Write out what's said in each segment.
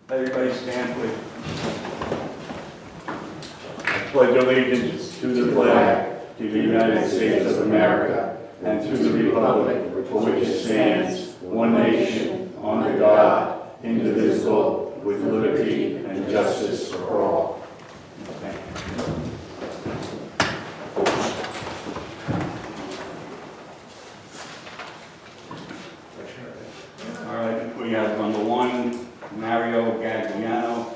Everybody stand, please. I pledge allegiance to the flag, to the United States of America, and to the republic for which it stands, one nation, under God, indivisible, with liberty and justice for all. Thank you. All right, we have number one, Mario Gagliano.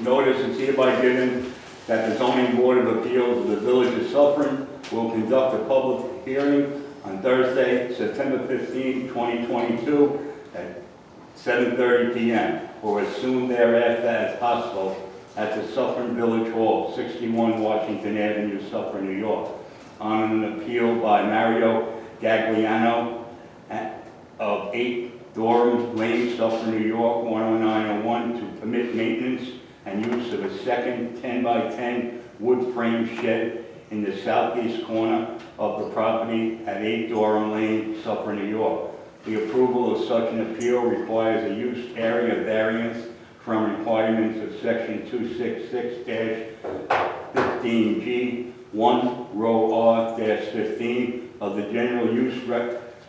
Notice is hereby given that the Zoning Board of Appeals of the Village of Suffern will conduct a public hearing on Thursday, September 15, 2022 at 7:30 p.m. or as soon thereafter as possible at the Suffern Village Hall, 61 Washington Avenue, Suffern, New York, on an appeal by Mario Gagliano of 8 Durham Lane, Suffern, New York, 10901, to permit maintenance and use of a second 10-by-10 wood frame shed in the southeast corner of the property at 8 Durham Lane, Suffern, New York. The approval of such an appeal requires a use area variance from requirements of section 266-15G 1 row R-15 of the general use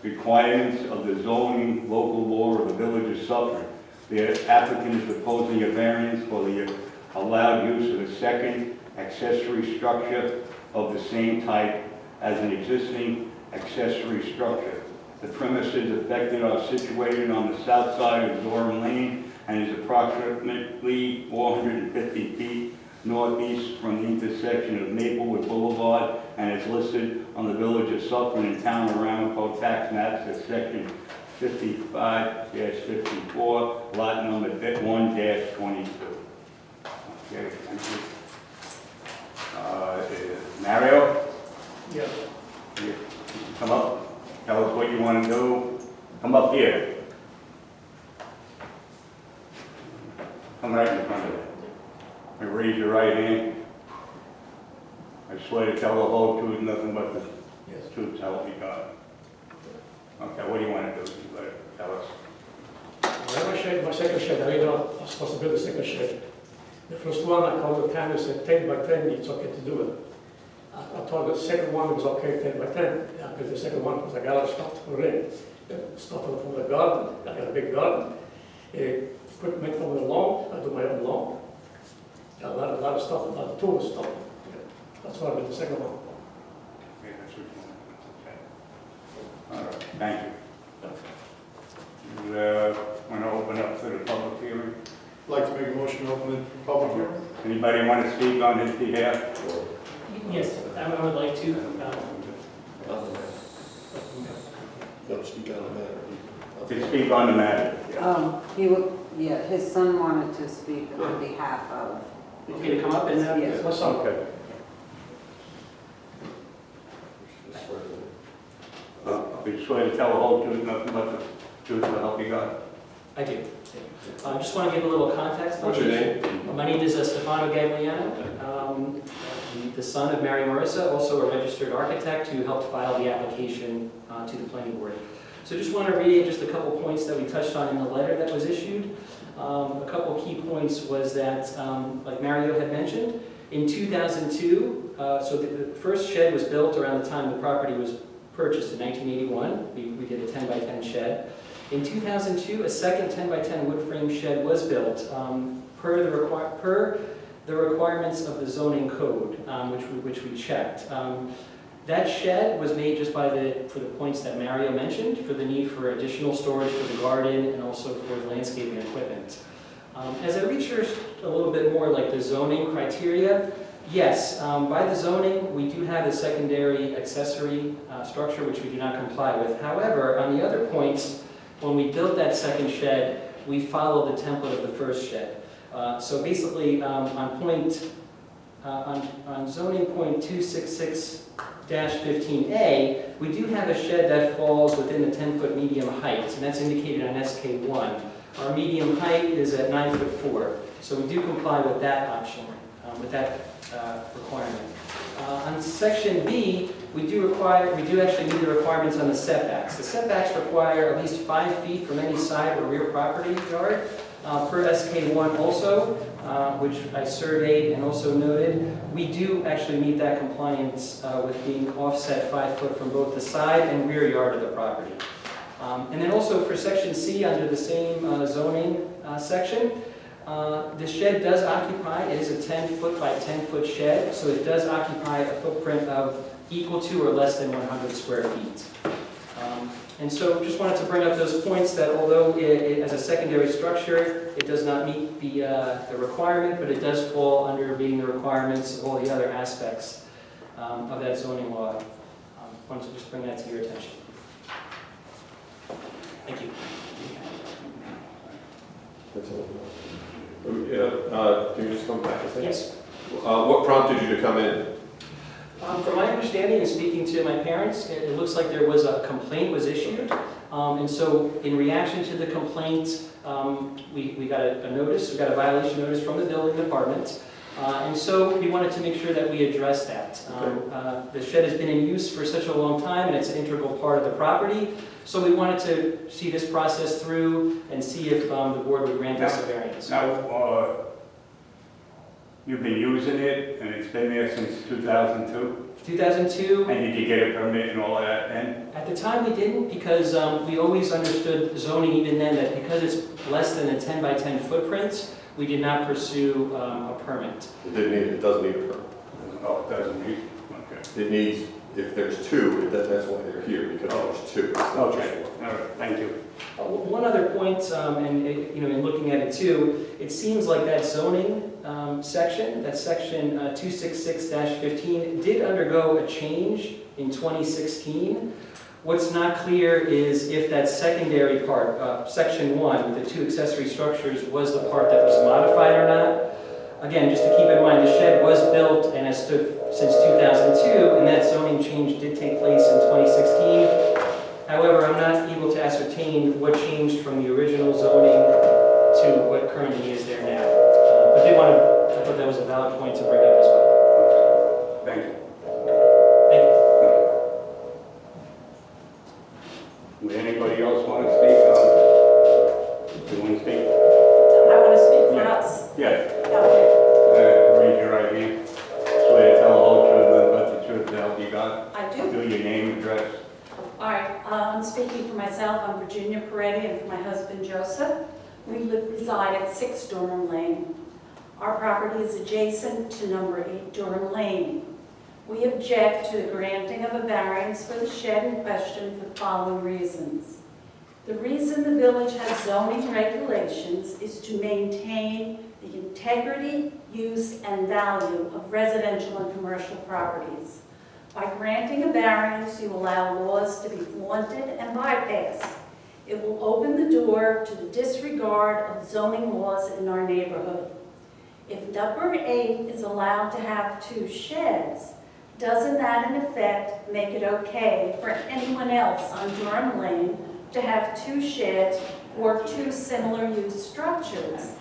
requirements of the zoning local law of the Village of Suffern. The applicant is proposing a variance for the allowed use of a second accessory structure of the same type as an existing accessory structure. The premises affected are situated on the south side of Durham Lane and is approximately 450 feet northeast from the intersection of Maplewood Boulevard and is listed on the Village of Suffern and Town of Ramapo tax maps as section 55-54, lot number 1-22. Okay, thank you. Mario? Yeah. You come up, tell us what you want to do. Come up here. Come right in front of it. And raise your right hand. I swear to tell the whole truth, nothing but the truth, help me God. Okay, what do you want to do? Tell us. I have a shed, my second shed, I was supposed to build a second shed. The first one, I called the town and said 10 by 10, it's okay to do it. I told the second one was okay, 10 by 10, because the second one was I got a lot of stuff to put in. Stuff from the garden, I got a big garden. Equipment from the lawn, I do my own lawn. Got a lot of stuff, a lot of tools stuff. That's why I built the second one. Okay, that's what you want. Okay. All right, thank you. You want to open up to the public hearing? I'd like to make a motion to open it for public hearing. Anybody want to speak on his behalf? Yes, I would like to. Don't speak on the matter. To speak on the matter. He would, yeah, his son wanted to speak on behalf of. Okay, to come up and Yes. What's up? Okay. We swear to tell the whole truth, nothing but the truth, so help you God. I do. I just want to give a little context. What's your name? My name is Stefano Gagliano, the son of Mary Marissa, also a registered architect who helped file the application to the planning board. So just want to read just a couple points that we touched on in the letter that was issued. A couple key points was that, like Mario had mentioned, in 2002, so the first shed was built around the time the property was purchased in 1981. We did a 10 by 10 shed. In 2002, a second 10 by 10 wood frame shed was built per the requirements of the zoning code, which we checked. That shed was made just for the points that Mario mentioned, for the need for additional storage for the garden and also for the landscaping equipment. As I researched a little bit more like the zoning criteria, yes, by the zoning, we do have a secondary accessory structure which we do not comply with. However, on the other points, when we built that second shed, we followed the template of the first shed. So basically, on zoning point 266-15A, we do have a shed that falls within the 10-foot medium height, and that's indicated on SK1. Our medium height is at 9'4", so we do comply with that option, with that requirement. On section B, we do actually meet the requirements on the setbacks. The setbacks require at least 5 feet from any side or rear property yard, per SK1 also, which I surveyed and also noted. We do actually meet that compliance with being offset 5 foot from both the side and rear yard of the property. And then also for section C, under the same zoning section, the shed does occupy, it is a 10-foot by 10-foot shed, so it does occupy a footprint of equal to or less than 100 square feet. And so just wanted to bring up those points that although as a secondary structure, it does not meet the requirement, but it does fall under meeting the requirements of all the other aspects of that zoning law. Wanted to just bring that to your attention. Thank you. That's all. Can you just come back a second? Yes. What prompted you to come in? From my understanding and speaking to my parents, it looks like there was a complaint was issued. And so in reaction to the complaint, we got a notice, we got a violation notice from the building department. And so we wanted to make sure that we address that. The shed has been in use for such a long time and it's an integral part of the property. So we wanted to see this process through and see if the board would grant us a variance. Now, you've been using it, and it's been there since 2002? 2002. And did you get a permit and all of that then? At the time we didn't, because we always understood zoning even then that because it's less than a 10 by 10 footprint, we did not pursue a permit. It doesn't need a permit. Oh, it doesn't need, okay. It needs, if there's two, that's why they're here, because there's two. It's not Okay, just one. all right, thank you. One other point, in looking at it too, it seems like that zoning section, that section 266-15, did undergo a change in 2016. What's not clear is if that secondary part, section 1, with the 2 accessory structures, was the part that was modified or not. Again, just to keep in mind, the shed was built and has stood since 2002, and that zoning change did take place in 2016. However, I'm not able to ascertain what changed from the original zoning to what currently is there now. But I thought that was a valid point to bring up as well. Thank you. Thank you. Would anybody else want to speak? Do you want to speak? I want to speak for Yeah. us. Yes. Okay. Raise your right hand. Swear to tell the whole truth, nothing but the truth, to help you God. I do. Do your name, address. All right, I'm speaking for myself. I'm Virginia Peretti, and for my husband Joseph. We reside at 6 Durham Lane. Our property is adjacent to number 8 Durham Lane. We object to the granting of a variance for the shed in question for the following reasons. The reason the village has zoning regulations is to maintain the integrity, use, and value of residential and commercial properties. By granting a variance, you allow laws to be flaunted and bypassed. It will open the door to the disregard of zoning laws in our neighborhood. If number 8 is allowed to have 2 sheds, doesn't that in effect make it okay for anyone else on Durham Lane to have 2 sheds or 2 similar use structures?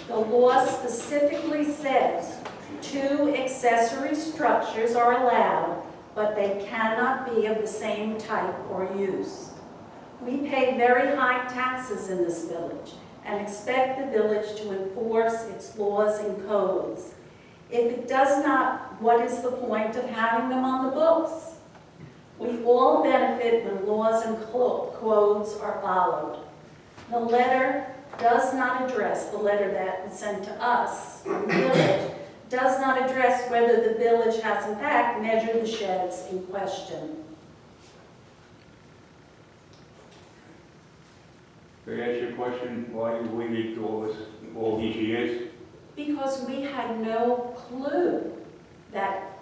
The law specifically says 2 accessory structures are allowed, but they cannot be of the same type or use. We pay very high taxes in this village and expect the village to enforce its laws and codes. If it does not, what is the point of having them on the books? We all benefit when laws and codes are followed. The letter does not address, the letter that was sent to us from the village, does not address whether the village has in fact measured the sheds in question. Can I ask you a question? Why did we need all these years? Because we had no clue that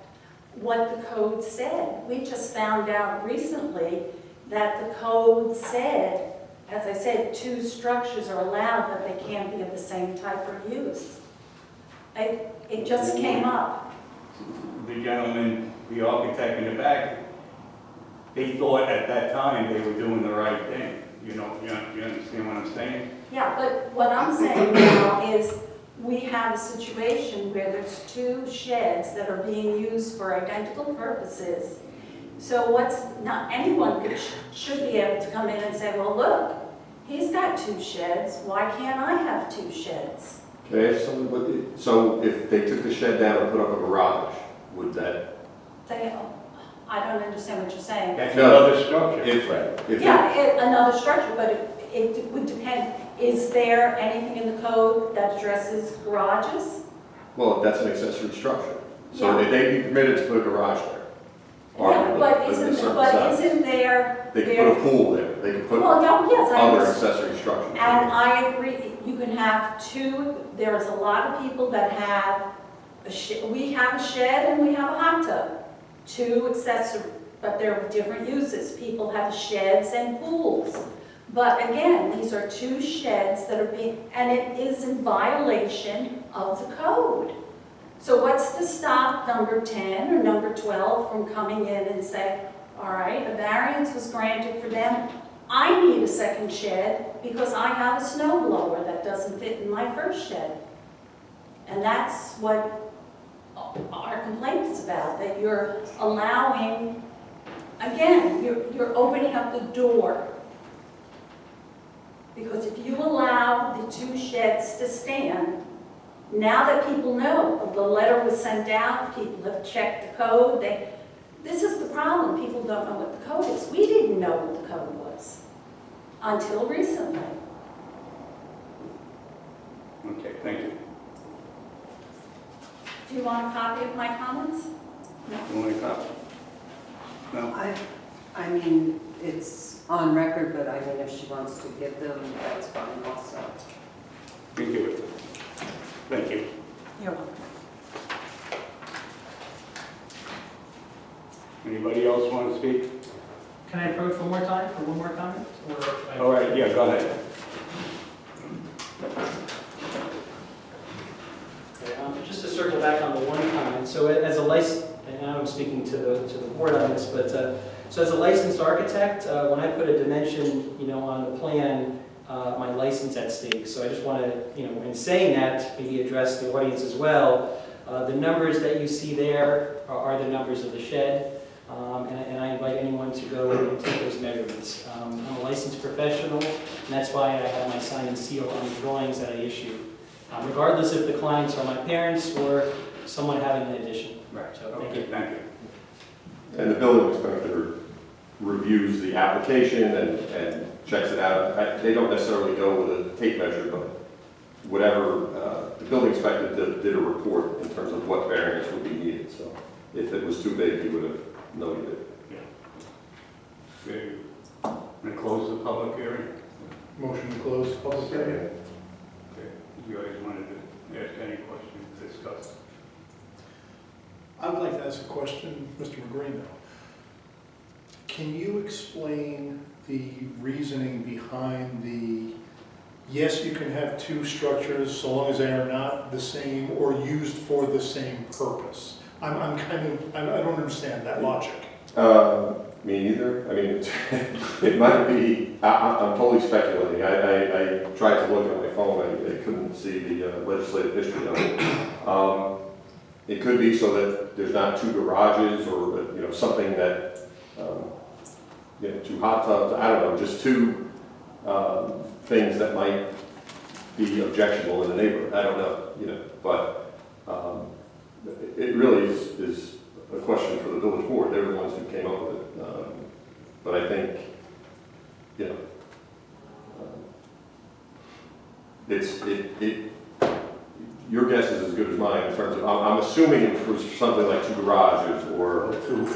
what the code said. We just found out recently that the code said, as I said, 2 structures are allowed, but they can't be of the same type or use. It just came up. The gentleman, the architect in the back, they thought at that time they were doing the right thing. You understand what I'm saying? Yeah, but what I'm saying now is we have a situation where there's 2 sheds that are being used for identical purposes. So not anyone should be able to come in and say, well, look, he's got 2 sheds, why can't I have 2 sheds? Can I ask something? So if they took the shed down and put up a garage, would that? I don't understand what you're saying. That's No. another structure. If Yeah, another structure, but it would depend. Is there anything in the code that addresses garages? Well, that's an accessory structure. So Yeah. if they'd be permitted to put a garage there. Yeah, but arguably, isn't, a certain but size. isn't there? They could put a pool there, they could put Well, yeah, yes, I other understand. accessory structures. And I agree, you can have 2, there's a lot of people that have we have a shed and we have a hot tub. 2 accessory, but they're different uses. People have sheds and pools. But again, these are 2 sheds that are and it is in violation of the code. So what's to stop number 10 or number 12 from coming in and saying, all right, a variance was granted for them. I need a second shed because I have a snow blower that doesn't fit in my first shed. And that's what our complaint is about, that you're allowing, again, you're opening up the door. Because if you allow the 2 sheds to stand, now that people know, the letter was sent out, people have checked the code, this is the problem, people don't know what the code is. We didn't know what the code was until recently. Okay, thank you. Do you want a copy of my comments? You want to copy? No? I mean, it's on record, but I mean, if she wants to give them, that's fine also. You can give it to them. Thank you. You're welcome. Anybody else want to speak? Can I approach one more time for one more comment? Or All right, yeah, go ahead. Okay, just to circle back on the one comment, so as a licensed, and now I'm speaking to the board on this, but so as a licensed architect, when I put a dimension, on the plan, my license at stake. So I just want to, in saying that, maybe address the audience as well. The numbers that you see there are the numbers of the shed. And I invite anyone to go and take those measurements. I'm a licensed professional, and that's why I have my sign and seal on the drawings that I issue, regardless if the clients are my parents or someone having an addition. Right. So thank you. Thank you. And the building inspector reviews the application and checks it out. They don't necessarily go with a tape measure, but whatever, the building inspector did a report in terms of what variance would be needed. So if it was too big, he would have noted it. Okay. And close the public hearing? Motion to close public hearing. Okay. You guys wanted to ask any questions, discuss? I would like to ask a question, Mr. Magrino. Can you explain the reasoning behind yes, you can have 2 structures so long as they are not the same or used for the same purpose? I don't understand that logic. Me neither. I mean, it might be, I'm totally speculating. I tried to look at my phone, I couldn't see the legislative history of it. It could be so that there's not 2 garages or, something that, 2 hot tubs, I don't know, just 2 things that might be objectionable in the neighborhood. I don't know, but it really is a question for the village board. They're the ones who came up with it. But I think, your guess is as good as mine in terms of, I'm assuming it was something like 2 garages or 2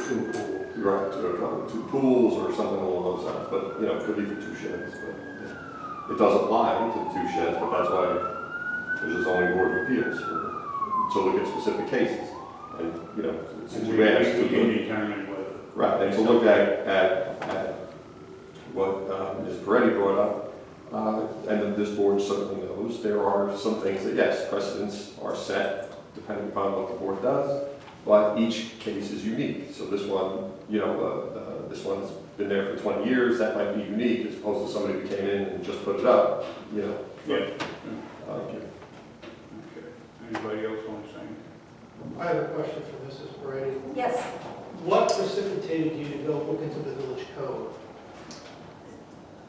pools or something along those lines. But, it could be for 2 sheds. But it does apply to 2 sheds, but that's why there's a zoning board of appeals to look at specific cases. And, since you asked We can to determine whether. right, and to look at what Ms. Peretti brought up, and that this board certainly knows, there are some things that, yes, precedents are set depending upon what the board does, but each case is unique. So this one, this one's been there for 20 years, that might be unique as opposed to somebody who came in and just put it up, Yeah. Okay. Okay. Anybody else want to say? I have a question for Mrs. Brady. Yes. What precipitation precipitated you to go look into the village code?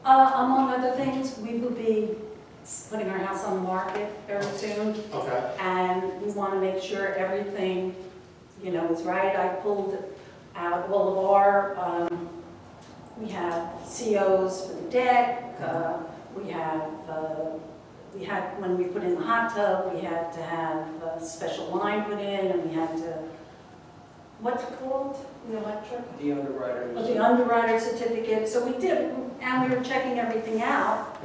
Among other things, we will be putting our house on the market very soon, Okay. and we want to make sure everything, you know, is right. I pulled out all of our, we have COs for the deck, we had, when we put in the hot tub, we had to have a special line put in, and we had to, what's it called? The electric? The underwriters. The underwriter certificate, so we did, and we were checking everything out,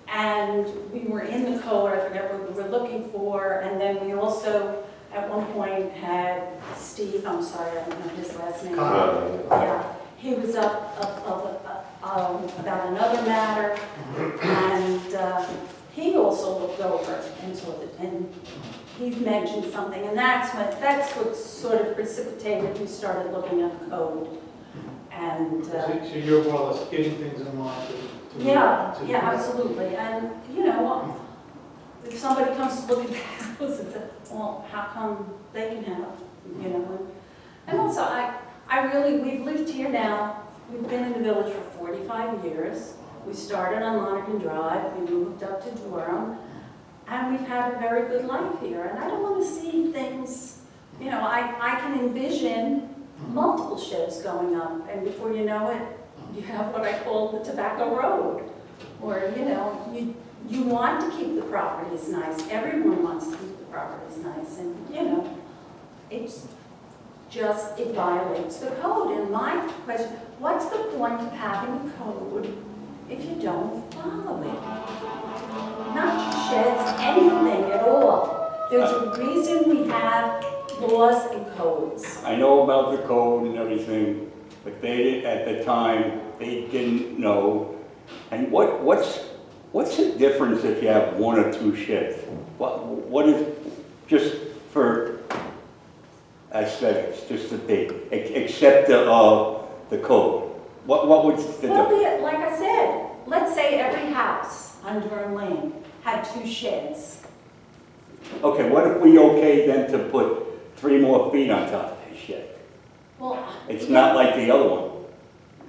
and we were in the code, I forget what we were looking for, and then we also, at one point, had Steve, I'm sorry, I don't know his last name. Yeah, he was up about another matter, and he also looked over and sort of, and he mentioned something, and that's what sort of precipitated, we started looking at the code. And, So you're more or less getting things in line to yeah, absolutely. And, you know, if somebody comes to look at the house and says, well, how come they can have, you know? And also, we've lived here now, we've been in the village for 45 years. We started on Lonergan Drive, we moved up to Durham, and we've had a very good life here. And I don't want to see things, you know, I can envision multiple sheds going up, and before you know it, you have what I call the tobacco road. Or, you know, you want to keep the properties nice. Everyone wants to keep the properties nice. And, you know, it's just, it violates the code. And my question, what's the point of having a code if you don't follow it? Not just sheds, anything at all. There's a reason we have laws and codes. I know about the code and everything, but they, at the time, they didn't know. And what's the difference if you have one or two sheds? What is, just for aesthetics, just to think, except the code? What was the Well, difference? like I said, let's say every house on Durham Lane had 2 sheds. Okay, what if we okay then to put 3 more feet on top of this shed? Well, It's not like the other one.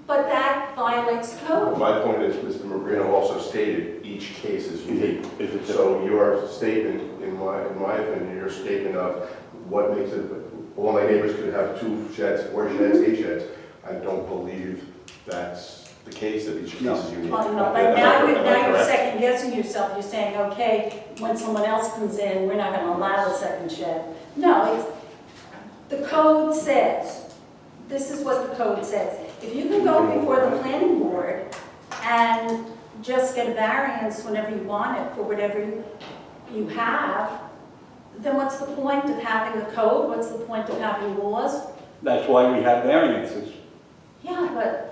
but that violates code. My point is, Mr. Magrino also stated each case is unique. Is it So your statement, in my opinion, your statement of what makes it, all my neighbors could have 2 sheds, 4 sheds, 8 sheds, I don't believe that's the case, that each case is unique. Well, no, Am but I now you're correct? second guessing yourself. You're saying, okay, when someone else comes in, we're not gonna allow a second shed. No, it's, the code says, this is what the code says. If you can go before the planning board and just get a variance whenever you want it for whatever you have, then what's the point of having a code? What's the point of having laws? That's why we have variances. Yeah, but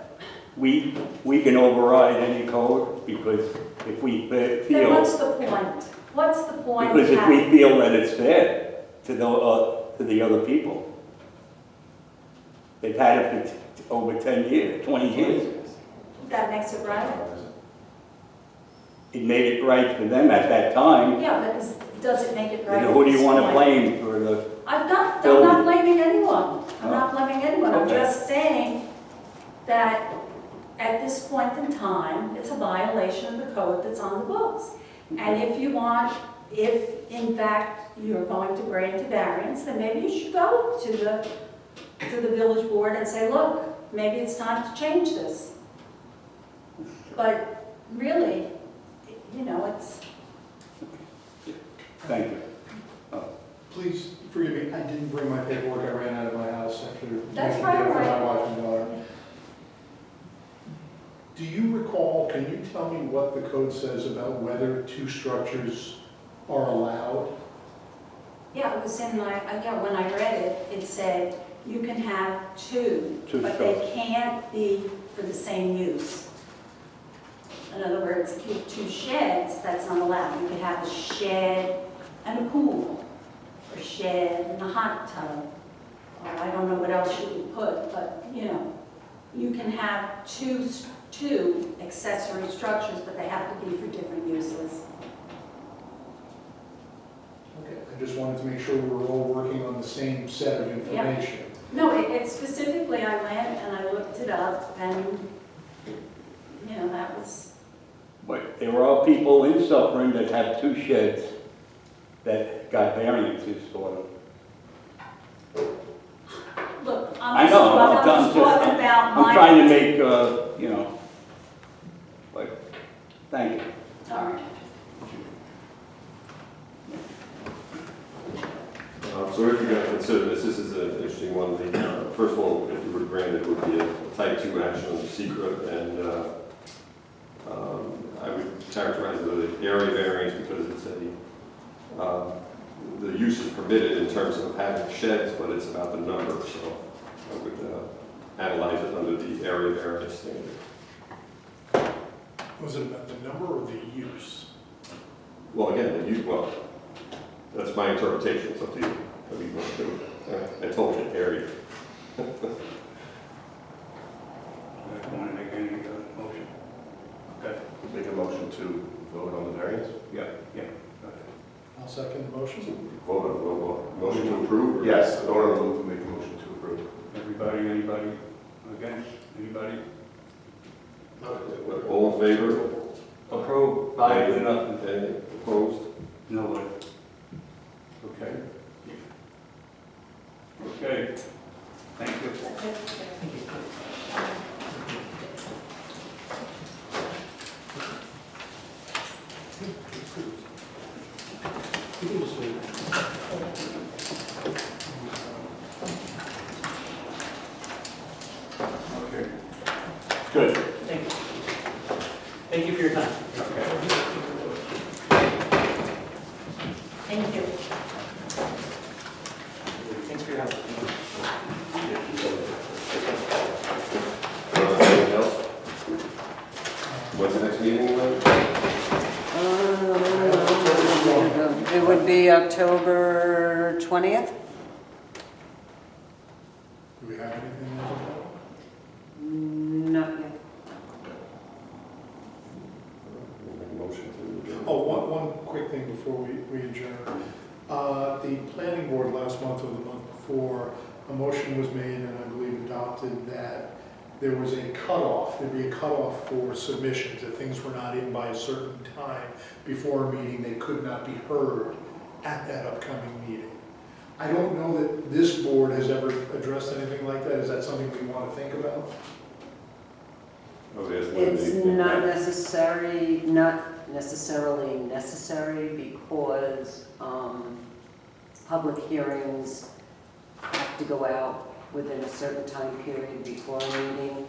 We can override any code because if we then feel, what's the point? What's the point because of if we having? feel that it's fair to the other people. They've had it for over 10 years, 20 years. That makes it right? It made it right for them at that time. Yeah, but does it make it right? Who do you want to Why? blame for the, I'm not building? blaming anyone. I'm not blaming anyone. I'm Okay. just saying that at this point in time, it's a violation of the code that's on the books. And if in fact you're going to grant a variance, then maybe you should go to the village board and say, look, maybe it's time to change this. But really, you know, it's, thank you. Please forgive me, I didn't bring my paperwork, I ran out of my house after That's making right, dinner for right. my wife and daughter. Do you recall, can you tell me what the code says about whether 2 structures are allowed? yeah, it was in my, again, when I read it, it said you can have 2, Two but they structures. can't be for the same use. In other words, if you have 2 sheds, that's not allowed. You could have a shed and a pool, or shed and a hot tub. Or I don't know what else you would put, but, you know, you can have two accessory structures, but they have to be for different uses. Okay, I just wanted to make sure we were all working on the same set of information. No, it specifically, I went and I looked it up and, you know, that was, But there are people in Suffern that have 2 sheds that got variances for them. look, I know, I'm just talking about my. I'm trying to make, you know, but, thank you. All right. So if you're going to consider this, this is an interesting one. First of all, if you were granted, it would be a type 2 action under secret, and I would characterize it as an area variance because it's the use is permitted in terms of having sheds, but it's about the number, so I would analyze it under the area variance standard. Was it about the number or the use? Well, again, that's my interpretation, it's up to you. What do you want to do? I told you, area. I don't want to make any motion. Okay, Make a motion to vote on the variance? yeah, go ahead. I'll second the motion. Vote on, motion to approve? or- Yes, in order to make a motion to approve. Anybody against, anybody? All in favor? Approved, 5-0. Any opposed? Nobody. Okay. Okay, thank you. You can just leave it. Okay. Good. Thank you. Thank you for your time. Okay. Thank you. Thanks for your help. Anything else? When's the next meeting, Lynn? It would be October 20th? Do we have anything else? Not yet. Make a motion to adjourn. Oh, one quick thing before we adjourn. The planning board last month or the month before, a motion was made and I believe adopted that there was a cutoff, there'd be a cutoff for submissions. If things were not in by a certain time before a meeting, they could not be heard at that upcoming meeting. I don't know that this board has ever addressed anything like that. Is that something we want to think about? Oh, yes, Lynn, It's do you think not that- not necessarily necessary because public hearings have to go out within a certain time period before a meeting,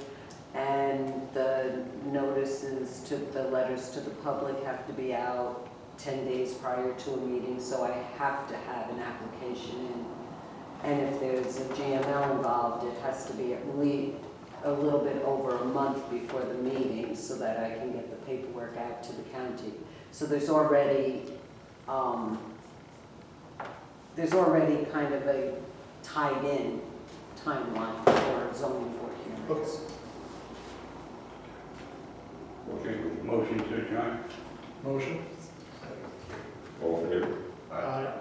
and the notices to the letters to the public have to be out 10 days prior to a meeting, so I have to have an application in. And if there's a GML involved, it has to be at least a little bit over a month before the meeting so that I can get the paperwork out to the county. So there's already kind of a tied-in timeline for zoning board hearings. Okay, motion to adjourn. Motion? All in favor? Aye.